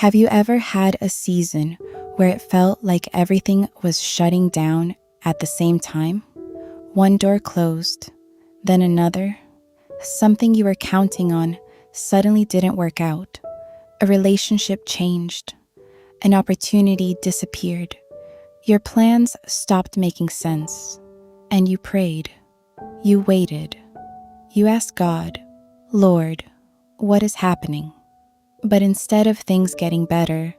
Have you ever had a season where it felt like everything was shutting down at the same time? One door closed, then another. Something you were counting on suddenly didn't work out. A relationship changed. An opportunity disappeared. Your plans stopped making sense. And you prayed. You waited. You asked God, "Lord, what is happening?" But instead of things getting better,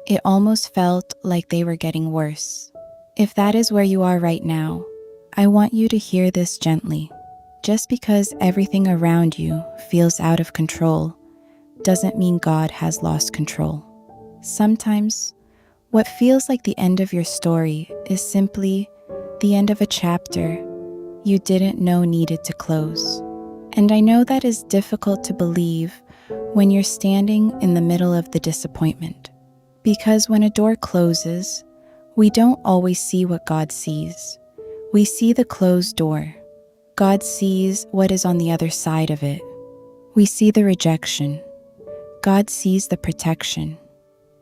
it almost felt like they were getting worse. If that is where you are right now, I want you to hear this gently. Just because everything around you feels out of control doesn't mean God has lost control. Sometimes, what feels like the end of your story is simply the end of a chapter you didn't know needed to close. And I know that is difficult to believe when you're standing in the middle of the disappointment. Because when a door closes, we don't always see what God sees. We see the closed door. God sees what is on the other side of it. We see the rejection. God sees the protection.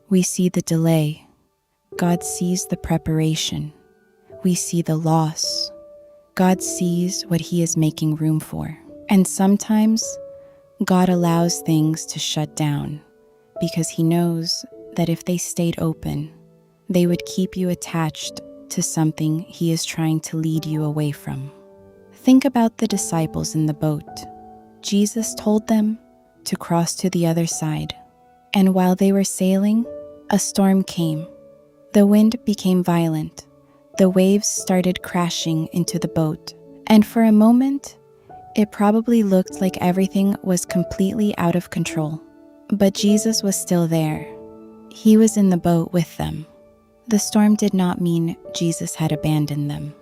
We see the delay. God sees the preparation. We see the loss. God sees what He is making room for. And sometimes, God allows things to shut down because He knows that if they stayed open, they would keep you attached to something He is trying to lead you away from. Think about the disciples in the boat. Jesus told them to cross to the other side. And while they were sailing, a storm came. The wind became violent. The waves started crashing into the boat. And for a moment, it probably looked like everything was completely out of control. But Jesus was still there. He was in the boat with them. The storm did not mean Jesus had abandoned them.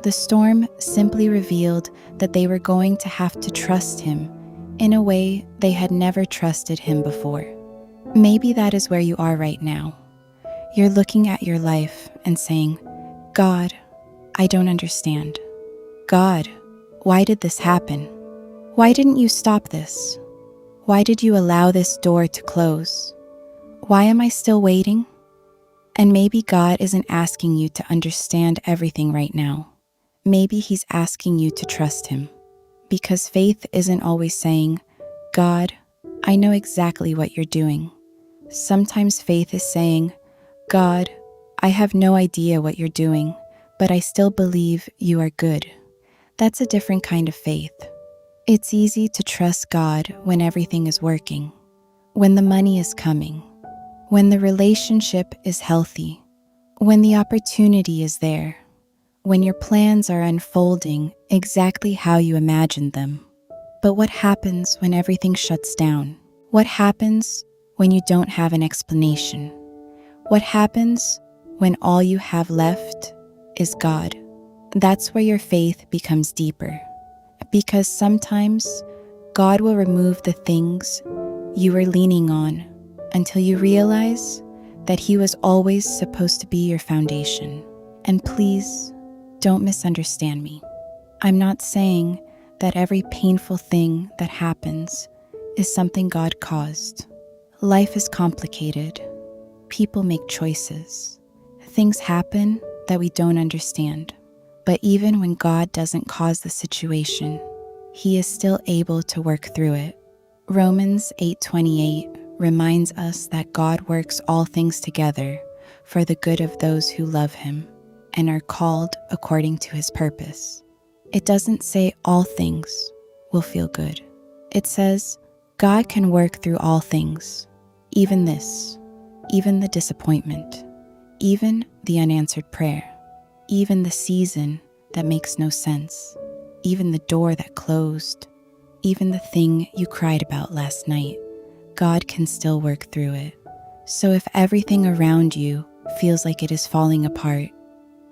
The storm simply revealed that they were going to have to trust Him in a way they had never trusted Him before. Maybe that is where you are right now. You're looking at your life and saying, "God, I don't understand. God, why did this happen? Why didn't you stop this? Why did you allow this door to close? Why am I still waiting?" And maybe God isn't asking you to understand everything right now. Maybe He's asking you to trust Him. Because faith isn't always saying, "God, I know exactly what you're doing." Sometimes faith is saying, "God, I have no idea what you're doing, but I still believe you are good." That's a different kind of faith. It's easy to trust God when everything is working, when the money is coming, when the relationship is healthy, when the opportunity is there, when your plans are unfolding exactly how you imagined them. But what happens when everything shuts down? What happens when you don't have an explanation? What happens when all you have left is God? That's where your faith becomes deeper. Because sometimes God will remove the things you were leaning on until you realize that He was always supposed to be your foundation. And please, don't misunderstand me. I'm not saying that every painful thing that happens is something God caused. Life is complicated. People make choices. Things happen that we don't understand. But even when God doesn't cause the situation, He is still able to work through it. Romans 8:28 reminds us that God works all things together for the good of those who love Him and are called according to His purpose. It doesn't say all things will feel good. It says God can work through all things, even this, even the disappointment, even the unanswered prayer, even the season that makes no sense, even the door that closed, even the thing you cried about last night. God can still work through it. So if everything around you feels like it is falling apart,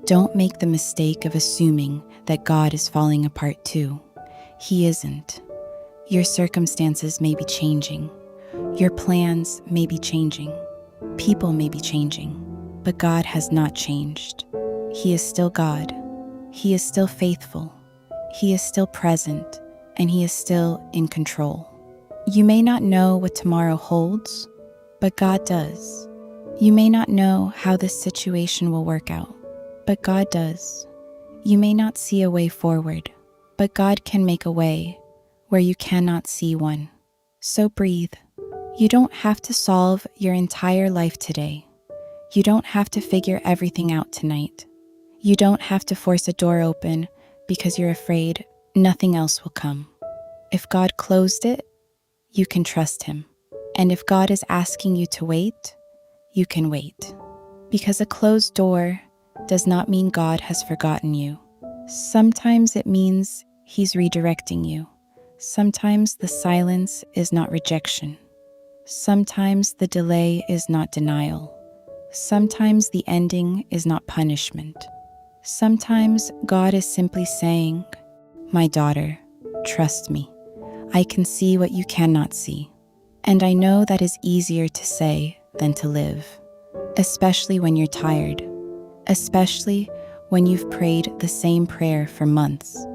don't make the mistake of assuming that God is falling apart too. He isn't. Your circumstances may be changing. Your plans may be changing. People may be changing. But God has not changed. He is still God. He is still faithful. He is still present, and He is still in control. You may not know what tomorrow holds, but God does. You may not know how this situation will work out, but God does. You may not see a way forward, but God can make a way where you cannot see one. So breathe. You don't have to solve your entire life today. You don't have to figure everything out tonight. You don't have to force a door open because you're afraid nothing else will come. If God closed it, you can trust Him. And if God is asking you to wait, you can wait. Because a closed door does not mean God has forgotten you. Sometimes it means He's redirecting you. Sometimes the silence is not rejection. Sometimes the delay is not denial. Sometimes the ending is not punishment. Sometimes God is simply saying, "My daughter, trust me. I can see what you cannot see." And I know that is easier to say than to live, especially when you're tired, especially when you've prayed the same prayer for months,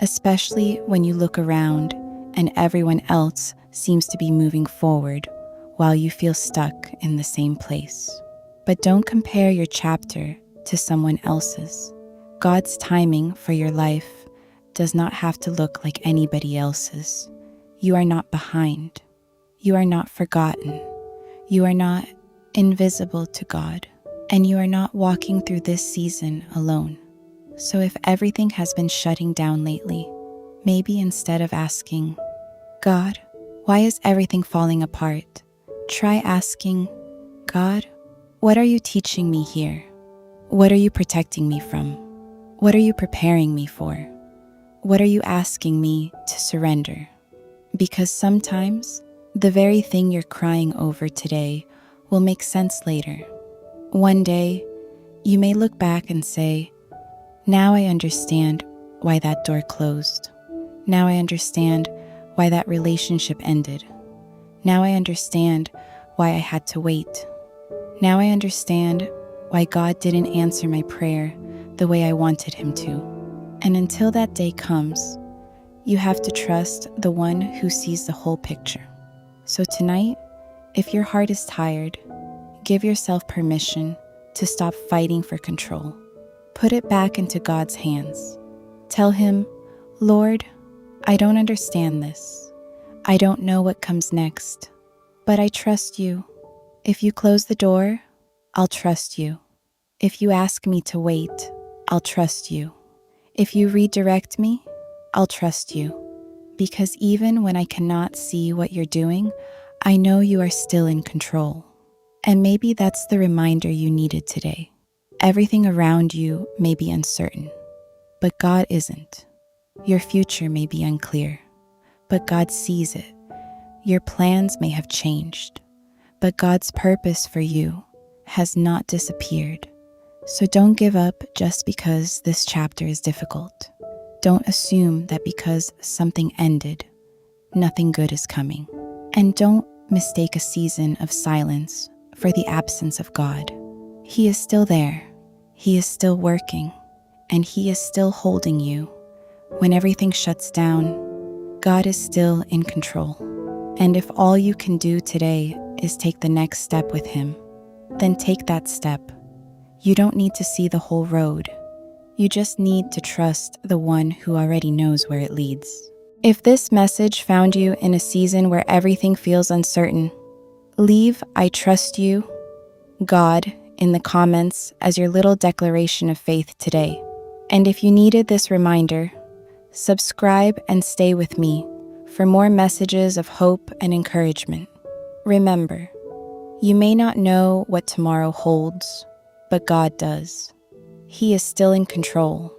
especially when you look around and everyone else seems to be moving forward while you feel stuck in the same place. But don't compare your chapter to someone else's. God's timing for your life does not have to look like anybody else's. You are not behind. You are not forgotten. You are not invisible to God. And you are not walking through this season alone. So if everything has been shutting down lately, maybe instead of asking, "God, why is everything falling apart?" try asking, "God, what are you teaching me here? What are you protecting me from? What are you preparing me for? What are you asking me to surrender?" Because sometimes the very thing you're crying over today will make sense later. One day, you may look back and say, "Now I understand why that door closed. Now I understand why that relationship ended. Now I understand why I had to wait. Now I understand why God didn't answer my prayer the way I wanted Him to." And until that day comes, you have to trust the one who sees the whole picture. So tonight, if your heart is tired, give yourself permission to stop fighting for control. Put it back into God's hands. Tell Him, "Lord, I don't understand this. I don't know what comes next, but I trust you. If you close the door, I'll trust you. If you ask me to wait, I'll trust you. If you redirect me, I'll trust you. Because even when I cannot see what you're doing, I know you are still in control." And maybe that's the reminder you needed today. Everything around you may be uncertain, but God isn't. Your future may be unclear, but God sees it. Your plans may have changed, but God's purpose for you has not disappeared. So don't give up just because this chapter is difficult. Don't assume that because something ended, nothing good is coming. And don't mistake a season of silence for the absence of God. He is still there. He is still working, and He is still holding you. When everything shuts down, God is still in control. And if all you can do today is take the next step with Him, then take that step. You don't need to see the whole road. You just need to trust the one who already knows where it leads. If this message found you in a season where everything feels uncertain, leave "I trust you, God" in the comments as your little declaration of faith today. And if you needed this reminder, subscribe and stay with me for more messages of hope and encouragement. Remember, you may not know what tomorrow holds, but God does. He is still in control.